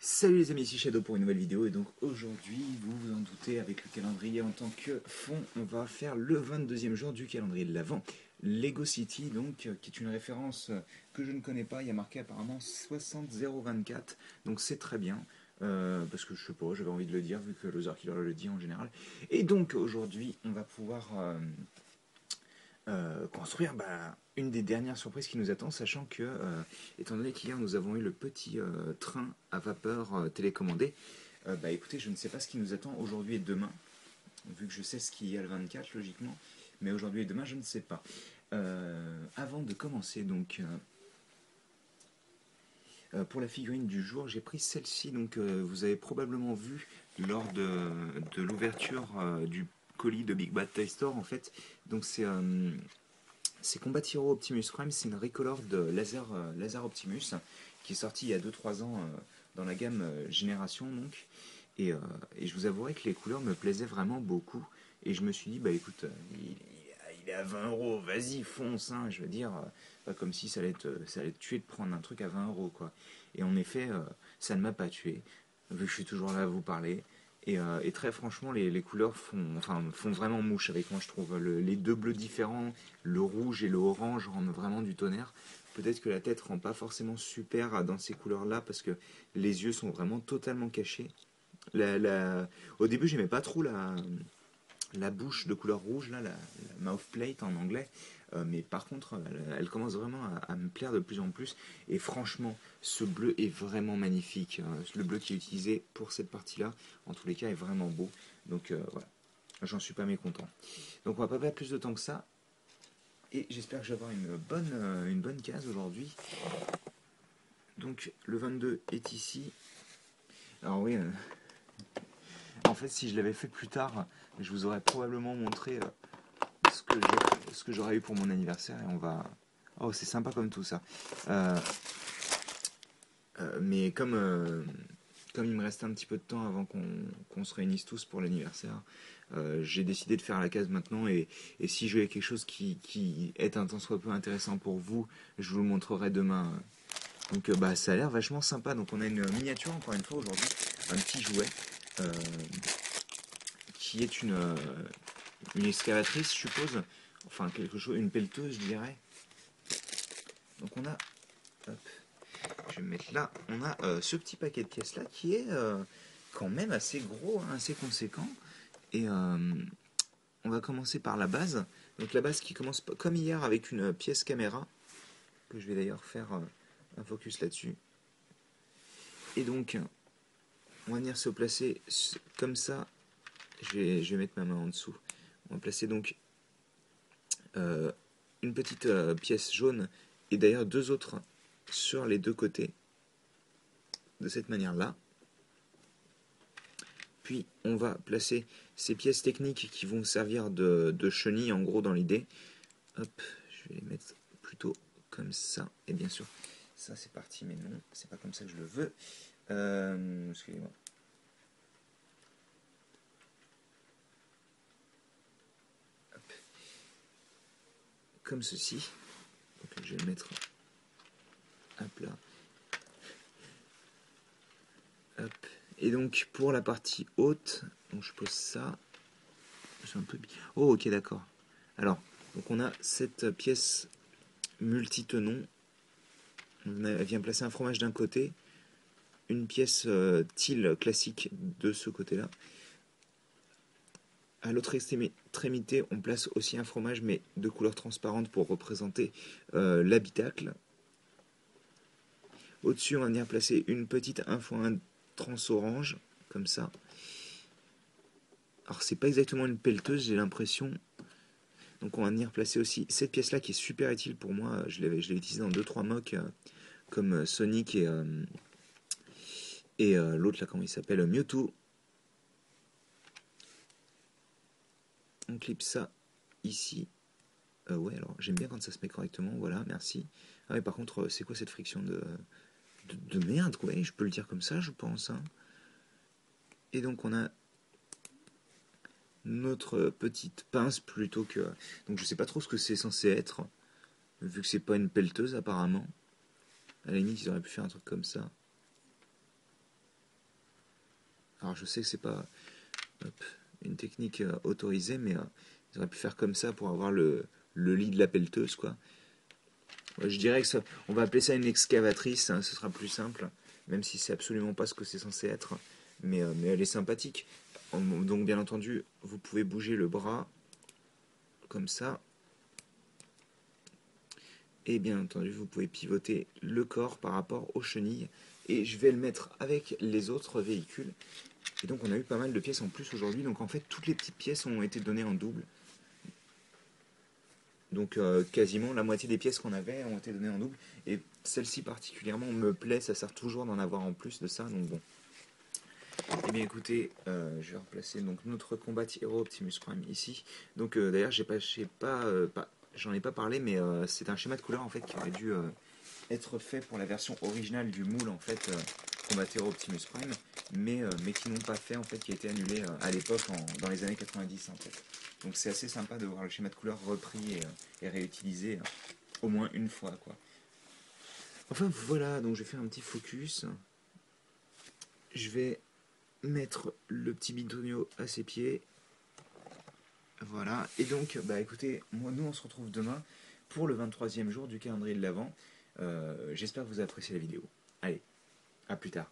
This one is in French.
Salut les amis, ici Shadow pour une nouvelle vidéo et donc aujourd'hui, vous vous en doutez, avec le calendrier en tant que fond, on va faire le 22e jour du calendrier de l'Avent, Lego City donc, qui est une référence que je ne connais pas, il y a marqué apparemment 60024, donc c'est très bien, parce que je sais pas, j'avais envie de le dire vu que Loser Killer le dit en général, et donc aujourd'hui on va pouvoir construire une des dernières surprises qui nous attend, sachant que, étant donné qu'hier nous avons eu le petit train à vapeur télécommandé, écoutez, je ne sais pas ce qui nous attend aujourd'hui et demain, vu que je sais ce qu'il y a le 24 logiquement, mais aujourd'hui et demain je ne sais pas. Avant de commencer, donc, pour la figurine du jour, j'ai pris celle-ci, donc vous avez probablement vu lors de l'ouverture du colis de Big Bad Toy Store en fait. Donc c'est Combat Hero Optimus Prime, c'est une recolor de Laser Optimus qui est sorti il y a 2-3 ans dans la gamme Génération donc. Et je vous avouerai que les couleurs me plaisaient vraiment beaucoup. Et je me suis dit, bah écoute, il est à 20 euros, vas-y, fonce, hein, je veux dire, pas comme si ça allait te tuer de prendre un truc à 20 euros, quoi. Et en effet, ça ne m'a pas tué, vu que je suis toujours là à vous parler. Et très franchement, les couleurs font vraiment mouche avec moi, je trouve. Les deux bleus différents, le rouge et le orange rendent vraiment du tonnerre. Peut-être que la tête rend pas forcément super dans ces couleurs-là, parce que les yeux sont vraiment totalement cachés. Au début, j'aimais pas trop la bouche de couleur rouge, là, la mouth plate en anglais. Mais par contre, elle commence vraiment à me plaire de plus en plus. Et franchement, ce bleu est vraiment magnifique. Le bleu qui est utilisé pour cette partie-là, en tous les cas, est vraiment beau. Donc voilà, j'en suis pas mécontent. Donc on va pas perdre plus de temps que ça. Et j'espère que je vais avoir une bonne case aujourd'hui. Donc le 22 est ici. Alors oui, en fait, si je l'avais fait plus tard, je vous aurais probablement montré ce que j'aurais eu pour mon anniversaire. Et on va. Oh, c'est sympa comme tout ça. Euh, mais comme il me restait un petit peu de temps avant qu'on se réunisse tous pour l'anniversaire, j'ai décidé de faire la case maintenant. Et si je voyais quelque chose qui est un tant soit peu intéressant pour vous, je vous le montrerai demain. Donc ça a l'air vachement sympa. Donc on a une miniature encore une fois aujourd'hui, un petit jouet euh, qui est une excavatrice, je suppose. Enfin, quelque chose, une pelleteuse, je dirais. Donc on a, hop, je vais me mettre là, on a ce petit paquet de pièces là qui est quand même assez gros, hein, assez conséquent. Et on va commencer par la base. Donc la base qui commence comme hier avec une pièce caméra, que je vais d'ailleurs faire un focus là-dessus. Et donc, on va venir se placer comme ça. Je vais mettre ma main en dessous. On va placer donc une petite pièce jaune et d'ailleurs deux autres sur les deux côtés de cette manière-là. Puis on va placer ces pièces techniques qui vont servir de chenilles en gros dans l'idée. Hop, je vais les mettre plutôt comme ça. Et bien sûr, ça c'est parti, mais non, c'est pas comme ça que je le veux. Excusez-moi. Hop. Comme ceci. Donc je vais le mettre. Hop là. Hop. Et donc pour la partie haute, donc je pose ça. C'est un peu. Oh ok d'accord. Alors, donc on a cette pièce multitenon. Elle vient placer un fromage d'un côté, une pièce til classique de ce côté-là. À l'autre extrémité, on place aussi un fromage, mais de couleur transparente pour représenter l'habitacle. Au-dessus, on va venir placer une petite 1x1 trans-orange, comme ça. Alors, c'est pas exactement une pelleteuse, j'ai l'impression. Donc, on va venir placer aussi cette pièce-là qui est super utile pour moi. Je l'ai utilisée dans 2-3 mocks, comme Sonic et l'autre, là, comment il s'appelle, Mewtwo. On clip ça ici. Ouais, alors j'aime bien quand ça se met correctement, voilà, merci. Ah ouais, par contre, c'est quoi cette friction de merde, quoi? Je peux le dire comme ça, je pense. Hein. Et donc on a notre petite pince plutôt que... Donc je sais pas trop ce que c'est censé être, vu que c'est pas une pelleteuse apparemment. À la limite, ils auraient pu faire un truc comme ça. Alors je sais que c'est pas une technique autorisée, mais ils auraient pu faire comme ça pour avoir le lit de la pelleteuse, quoi. Ouais, je dirais que ça, on va appeler ça une excavatrice, hein, ce sera plus simple, même si c'est absolument pas ce que c'est censé être, mais elle est sympathique. Donc bien entendu, vous pouvez bouger le bras comme ça, et bien entendu, vous pouvez pivoter le corps par rapport aux chenilles, et je vais le mettre avec les autres véhicules. Et donc on a eu pas mal de pièces en plus aujourd'hui, donc en fait toutes les petites pièces ont été données en double. Donc quasiment la moitié des pièces qu'on avait ont été données en double. Et celle-ci particulièrement me plaît, ça sert toujours d'en avoir en plus de ça, donc bon. Eh bien écoutez, je vais replacer donc notre Combat Hero Optimus Prime ici. Donc d'ailleurs j'en ai pas parlé, mais c'est un schéma de couleur en fait qui aurait dû être fait pour la version originale du moule en fait Combat Hero Optimus Prime, mais qui n'ont pas fait en fait, qui a été annulé à l'époque dans les années 90 en fait. Donc c'est assez sympa de voir le schéma de couleur repris et réutilisé au moins une fois quoi. Enfin voilà, donc je vais faire un petit focus. Je vais mettre le petit bitonio à ses pieds. Voilà. Et donc, bah écoutez, nous on se retrouve demain pour le 23e jour du calendrier de l'Avent. J'espère que vous avez apprécié la vidéo. Allez, à plus tard.